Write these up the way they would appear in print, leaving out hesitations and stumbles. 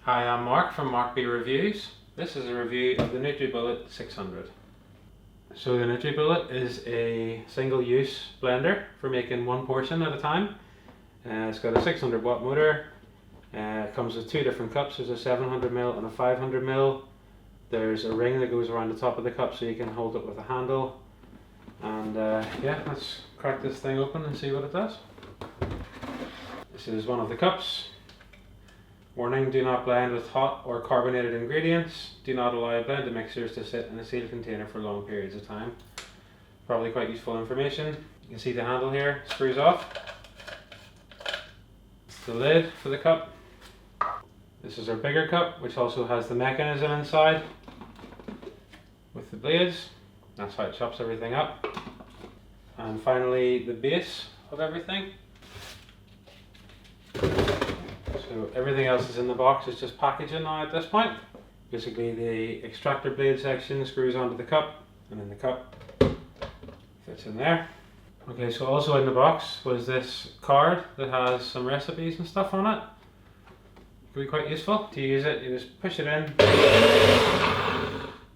Hi, I'm Mark from Mark B Reviews. This is a review of the NutriBullet 600. So the NutriBullet is a single-use blender for making one portion at a time. It's got a 600 watt motor. It comes with two different cups. There's a 700ml and a 500ml. There's a ring that goes around the top of the cup so you can hold it with a handle. And yeah, let's crack this thing open and see what it does. This is one of the cups. Warning, do not blend with hot or carbonated ingredients. Do not allow blended mixtures to sit in a sealed container for long periods of time. Probably quite useful information. You can see the handle here screws off. The lid for the cup. This is our bigger cup, which also has the mechanism inside with the blades. That's how it chops everything up. And finally, the base of everything. So everything else is in the box, it's just packaging now at this point. Basically the extractor blade section screws onto the cup, and then the cup fits in there. Okay, so also in the box was this card that has some recipes and stuff on it. Could be quite useful. To use it, you just push it in,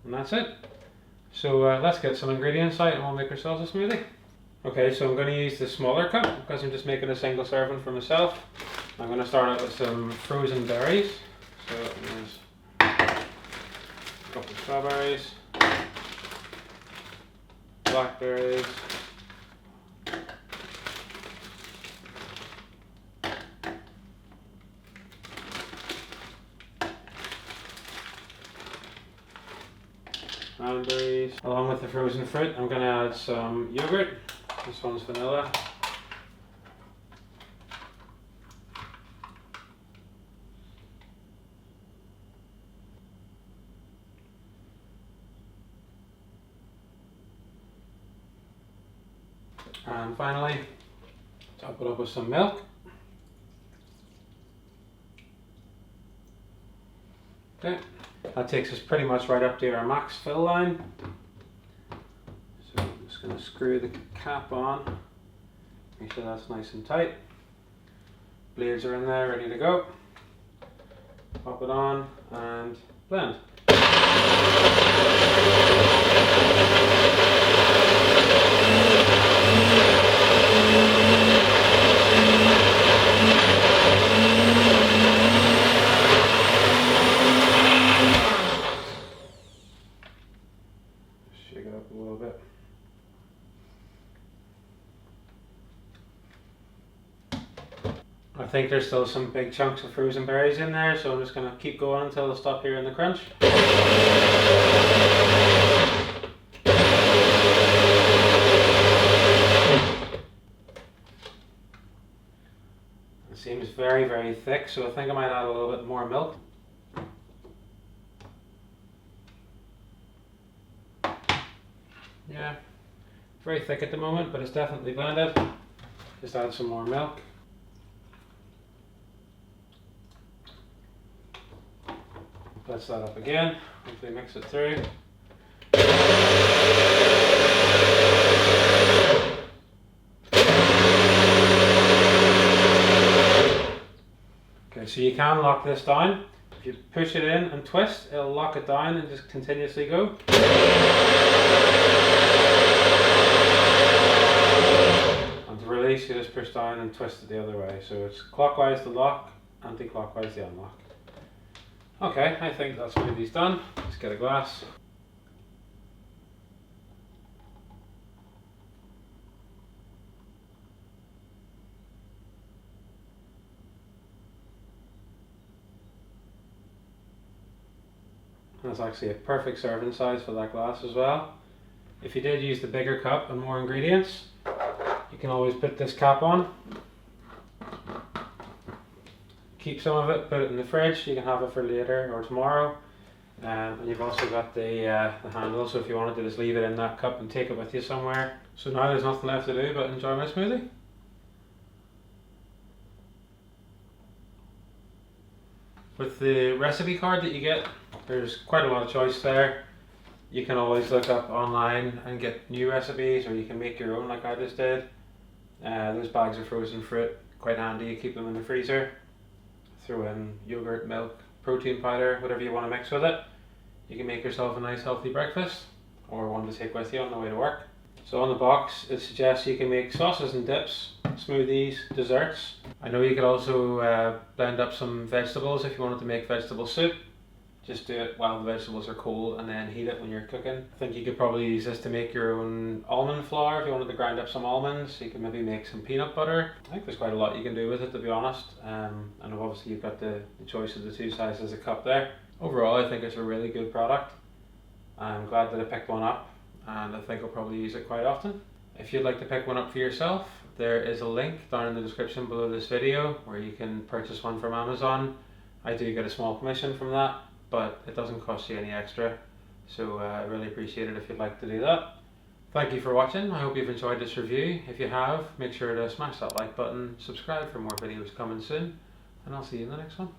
and that's it. So let's get some ingredients out and we'll make ourselves a smoothie. Okay, so I'm going to use the smaller cup because I'm just making a single serving for myself. I'm going to start out with some frozen berries. So there's a couple of strawberries, blackberries, cranberries. Along with the frozen fruit, I'm going to add some yogurt. This one's vanilla. And finally, top it up with some milk. Okay, that takes us pretty much right up to our max fill line. So I'm just going to screw the cap on, make sure that's nice and tight. Blades are in there, ready to go. Pop it on and blend. Shake it up a little bit. I think there's still some big chunks of frozen berries in there, so I'm just going to keep going until I stop hearing the crunch. It seems very, very thick, so I think I might add a little bit more milk. Yeah, very thick at the moment, but it's definitely blended. Just add some more milk. Let's that up again, hopefully mix it through. Okay, so you can lock this down. If you push it in and twist, it'll lock it down and just continuously go. And to release, you just push down and twist it the other way. So it's clockwise to lock, anti-clockwise to unlock. Okay, I think that smoothie's done. Let's get a glass. That's actually a perfect serving size for that glass as well. If you did use the bigger cup and more ingredients, you can always put this cap on. Keep some of it, put it in the fridge, you can have it for later or tomorrow. And you've also got the handle, so if you wanted to just leave it in that cup and take it with you somewhere. So now there's nothing left to do but enjoy my smoothie. With the recipe card that you get, there's quite a lot of choice there. You can always look up online and get new recipes, or you can make your own like I just did. Those bags of frozen fruit, quite handy, you keep them in the freezer. Throw in yogurt, milk, protein powder, whatever you want to mix with it. You can make yourself a nice healthy breakfast or one to take with you on the way to work. So on the box it suggests you can make sauces and dips, smoothies, desserts. I know you could also blend up some vegetables if you wanted to make vegetable soup. Just do it while the vegetables are cold and then heat it when you're cooking. I think you could probably use this to make your own almond flour if you wanted to grind up some almonds. You can maybe make some peanut butter. I think there's quite a lot you can do with it, to be honest. And obviously you've got the choice of the two sizes of cup there. Overall I think it's a really good product. I'm glad that I picked one up and I think I'll probably use it quite often. If you'd like to pick one up for yourself, there is a link down in the description below this video where you can purchase one from Amazon. I do get a small commission from that, but it doesn't cost you any extra, so I really appreciate it if you'd like to do that. Thank you for watching. I hope you've enjoyed this review. If you have, make sure to smash that like button, subscribe for more videos coming soon, and I'll see you in the next one.